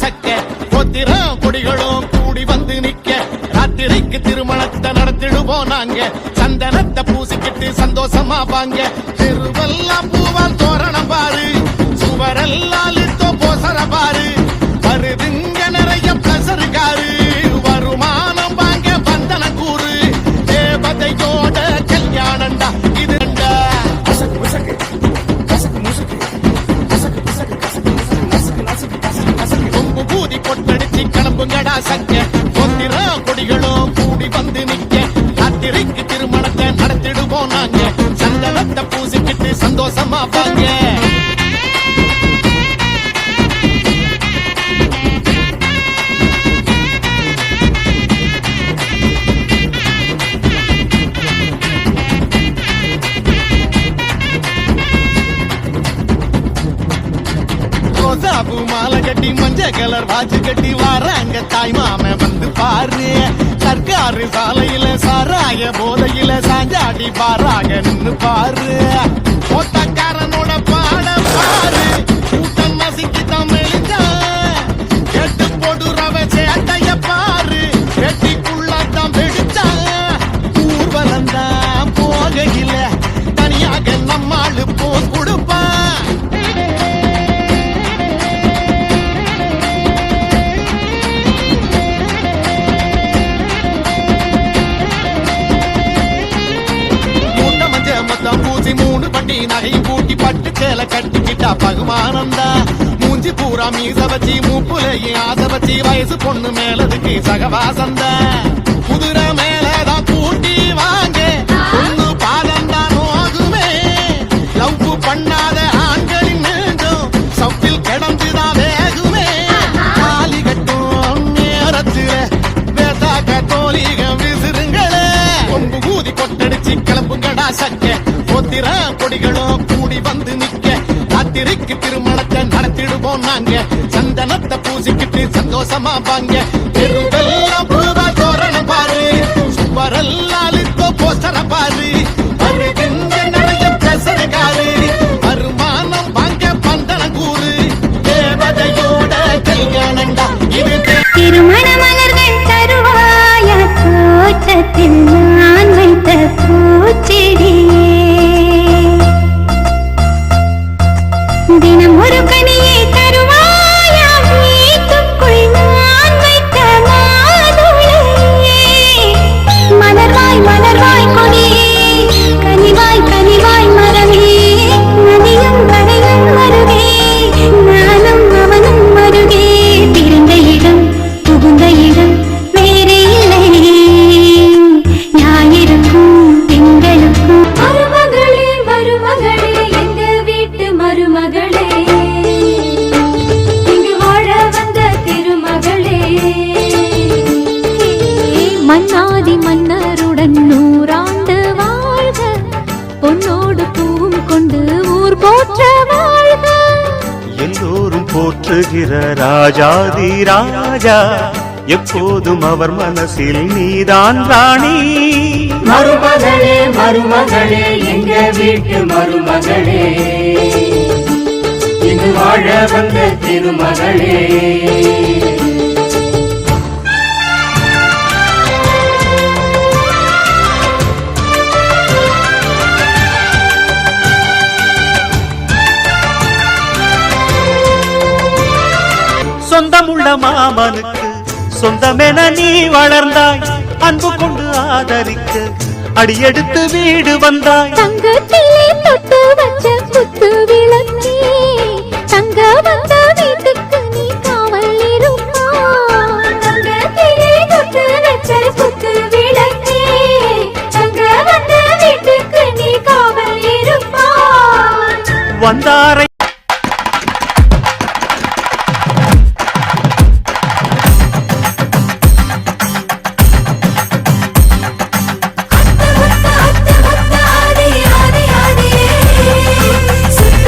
சக்க கொத்திரம் கொடிகளும் கூடி வந்து நிக்க ராத்திரிக்கு திருமணத்தை நடத்திடுவோம் நாங்க சந்தனத்தை பூசிக்கிட்டு சந்தோஷமா வாங்க தெருவெல்லாம் பூவால் தோரணம் பாரு சுவரெல்லாம் லிட்டோ போசர பாரு வருதுங்க நிறைய பிளசருக்காரு வருமானம் வாங்க வந்தன கூறு தேவதையோட கல்யாணண்டா இது கொம்பு பூதி பொட்டடிச்சு கிளம்புங்கடா சக்க கொத்திரம் கொடிகளும் கூடி வந்து நிக்க ராத்திரிக்கு திருமணத்தை நடத்திடுவோம் நாங்க சந்தனத்தை பூசிக்கிட்டு சந்தோஷமா வாங்க மாலை கட்டி மஞ்ச கலர் வாச்சு கட்டி வாராங்க தாய் மாம வந்து பாரு சர்க்காரு சாலையில சாராய போதையில சாஞ்சாடி பாராக நின்னு பாரு ஓட்டக்காரனோட பாட பாரு கூட்டம் நசுக்கி தான் மெலிஞ்சா கெட்டு போடுறவ சேட்டைய பாரு வெட்டிக்குள்ளதான் வெடிச்சா ஊர்வலம் தான் போகையில தனியாக நம்மாளு போஸ் கொடுப்பா மூணு பட்டி நகையும் கூட்டி பட்டு சேலை கட்டிக்கிட்டா பகுமானந்தா மூஞ்சி பூரா மீச வச்சி மூப்புலையும் ஆசை வச்சி வயசு பொண்ணு மேலதுக்கு சகவாசந்தா குதிரை மேலதான் கூட்டி வாங்க பொண்ணு பாதந்தான் நோகுமே லவ் பண்ணாத ஆண்களின் நெஞ்சம் சப்பில் கிடந்துதான் வேகுமே தாலி கட்டும் நேரத்துல வேதாக்க தோலிகம் விசிறுங்களே கொம்பு கூதி கொட்டடிச்சு கிளம்புங்கடா சக்க கொத்திரம் கொடிகளும் கூடி வந்து நிக்க ராத்திரிக்கு திருமணத்தை நடத்திடுவோம் நாங்க சந்தனத்தை பூசிக்கிட்டு சந்தோஷமா வாங்க தெருவெல்லாம் பூவா தோரணம் பாரு சுவரெல்லாம் லிட்டோ போஸ்டர பாரு வருகின்ற நிறைய பிரசனக்காரு வருமானம் வாங்க பந்தன கூறு தேவதையோட கல்யாணண்டா இது திருமண மலர்கள் தருவாய தோட்டத்தில் நான் வைத்த பூச்செடியே தினம் ஒரு கனியை தருவாயா வீட்டுக்குள் நான் வைத்த மாதுளையே மலர்வாய் மலர்வாய் கொடியே கனிவாய் கனிவாய் மரமே நதியும் கரையும் மருகே நானும் அவனும் மருகே பிறந்த இடம் புகுந்த இடம் வேறே இல்லை ஞாயிறுக்கும் திங்களுக்கும் மருமகளே மருமகளே எங்க வீட்டு மருமகளே இங்கு வாழ வந்த திருமகளே மன்னாதி மன்னருடன் 100 ஆண்டு வாழ்க பொன்னோடு பூவும் கொண்டு ஊர் போற்ற வாழ்க எல்லோரும் போற்றுகிற ராஜாதி ராஜா எப்போதும் அவர் மனசில் நீதான் ராணி மருமகளே மருமகளே எங்க வீட்டு மருமகளே இங்கு வாழ வந்த திருமகளே சொந்தமுள்ள மாமனுக்கு சொந்தமென நீ வளர்ந்தாய் அன்பு கொண்டு ஆதரிக்க அடியெடுத்து வீடு வந்தாய் தங்கத்திலே தொட்டு வச்ச குத்து விளக்கே தங்க வந்த வீட்டுக்கு நீ காவல் இருப்பாய் தங்கத்திலே தொட்டு வச்ச குத்து விளக்கே தங்க வந்த வீட்டுக்கு நீ காவல் இருப்பாய் வந்தாரை சுத்த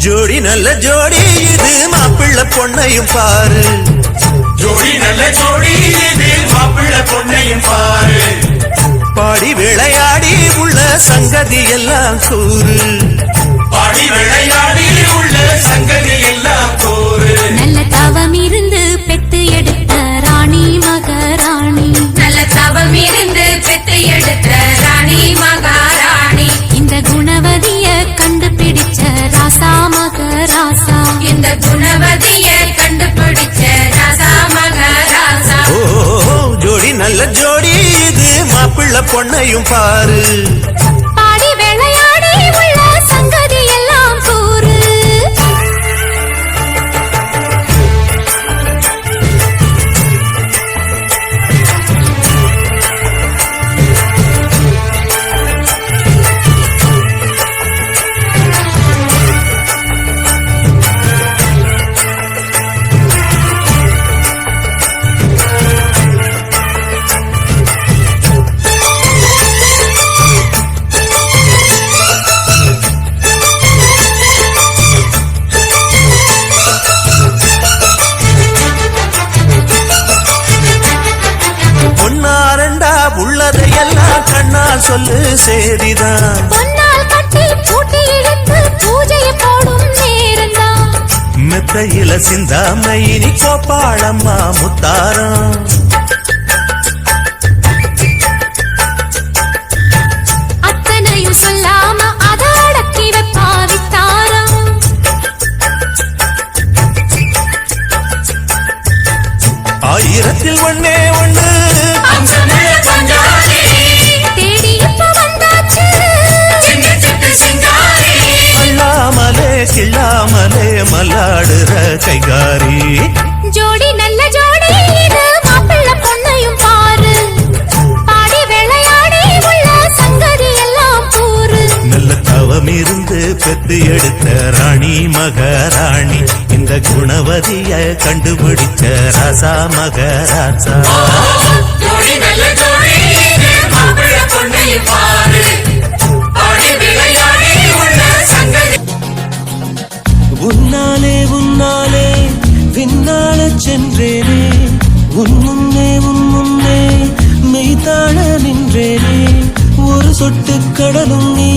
ஜோடி நல்ல ஜோடி இது மாப்பிள்ளை பொண்ணையும் பாரு ஜோடி நல்ல ஜோடி இது மாப்பிள்ளை பொண்ணையும் பாரு பாடி விளையாடி உள்ள சங்கதி எல்லாம் கூறு பாடி விளையாடி உள்ள சங்கதி எல்லாம் கூறு நல்ல தவம் இருந்து பெத்து எடுத்த ராணி மகாராணி நல்ல தவம் இருந்து பெத்து எடுத்த ராணி மகாராணி இந்த குணவதிய கண்டுபிடிச்ச ராசா மகராசா இந்த குணவதிய கண்டுபிடிச்ச ராசா மகாராசா ஓ ஜோடி நல்ல ஜோடி இது மாப்பிள்ளை பொண்ணையும் பாரு பாடி விளையாடி உள்ள சங்கதி எல்லாம் கூறு பொன்னாரண்டா உள்ளதையெல்லாம் கண்ணால் சொல்லு சேரிதான் பொன்னால் கட்டி பூட்டி இழுத்து பூஜையை போடும் நேரம்தான் மெத்தையில சிந்தாம இனி கோப்பாளம்மா முத்தாரம் அத்தனையும் சொல்லாம அத அடக்கி வைப்பாவித்தாரம் ஆயிரத்தில் ஒண்ணே ஒண்ணு அம்சமுள்ள பஞ்சாரி தேடி இப்ப வந்தாச்சு சின்ன சிட்டு சிங்காரி அள்ளாமலே கிள்ளாமலே மல்லாடுற கைகாரி ஜோடி நல்ல ஜோடி இது மாப்பிள்ளை பொண்ணையும் பாரு பாடி விளையாடி உள்ள சங்கதி எல்லாம் கூறு நல்ல தவம் இருந்து பெத்து எடுத்த ராணி மகாராணி இந்த குணவதிய கண்டுபிடிச்ச ராசா மகராசா ஜோடி நல்ல ஜோடி இது மாப்பிள்ளை பொண்ணையும் பாரு பாடி விளையாடி உள்ள சங்கதி உன்னாலே உன்னாலே விண்ணால சென்றேனே உன் முன்னே மெய்தாழ நின்றேனே ஒரு சொட்டு கடலும் நீ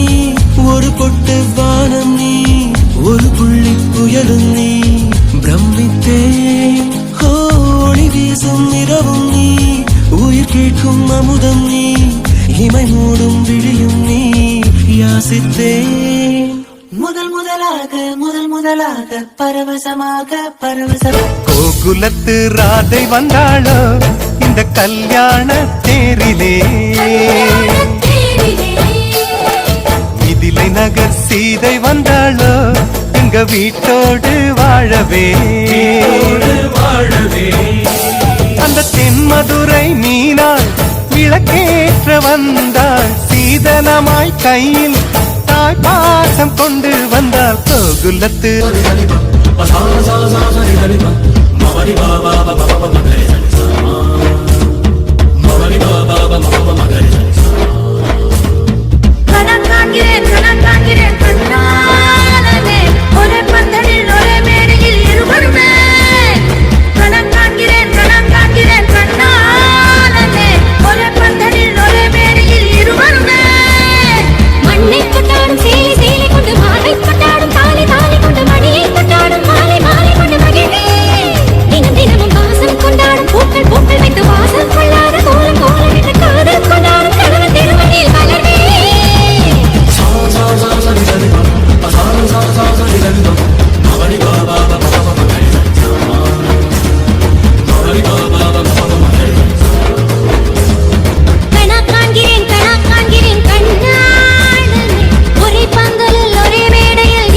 ஒரு பொட்டு வானம் நீ ஒரு புள்ளி புயலும் நீ பிரமித்தேன் ஒளி வீசும் இரவும் நீ உயிர் கேட்கும் அமுதம் நீ இமை மூடும் விழியும் நீ யாசித்தேன் முதல் முதலாக பரவசமாக கோகுலத்து ராதை வந்தாளோ இந்த கல்யாண தேரிலே மிதிலை நகர் சீதை வந்தாளோ எங்க வீட்டோடு வாழவே அந்த தென்மதுரை மீனாள் விளக்கேற்ற வந்தாள் சீதனமாய் கையில் தாய் பாசம் கொண்டு வந்தாள் கோகுலத்து கணம் காண்கிறேன் கண்ணாலே ஒரே பந்தலில் ஒரே மேடையில் இருவருமே கணம் காண்கிறேன் கண்ணாலே ஒரே பந்தலில் ஒரே மேடையில் இருவருமே மண்ணை கொண்டாடும் சேலை சேலை கொண்டு மாலை கொண்டாடும் தாலி தாலி கொண்டு மணியை கொண்டாடும் மாலை மாலை கொண்டு மகிழ்வே தினம் தினமும் வாசம் கொண்டாடும் பூக்கள் பூக்கள் வைத்து வாசம் கொள்ளாத கோலம் கோலம் விட்டு காதல் கொண்டாடும் கணவன் திருமணியில் வளர்வே கணா காண்கிறேன் கண்ணாலே ஒரே பந்தலில் ஒரே மேடையில்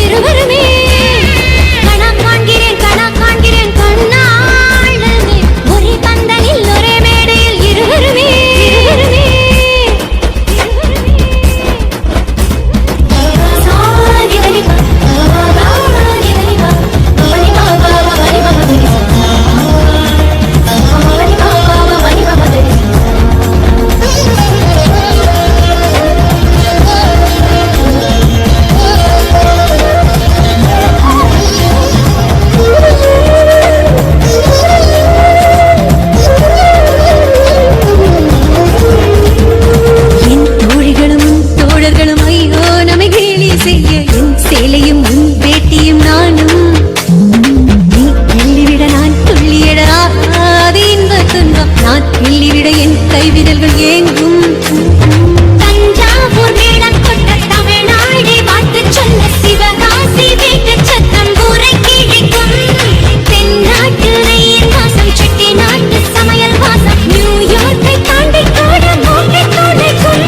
செய்ய என் சேலையும் உன் வேட்டியும் நானும் நீ கிள்ளிவிட நான் துள்ளியடாது இன்ப துன்பம் நான் கிள்ளிவிட என் கைவிரல்கள் ஏங்கும் தஞ்சாவூர் மேளம் கொண்ட தமிழ்நாடே வாழ்த்து சொல்ல சிவகாசி வீட்டு சத்தம் ஊரை கிழிக்கும் தென்னாட்டு ரயில் வாசம் செட்டி நாட்டு சமையல் வாசம் நியூயார்க்கை தாண்டி கூட மூட்டை துடைக்கும்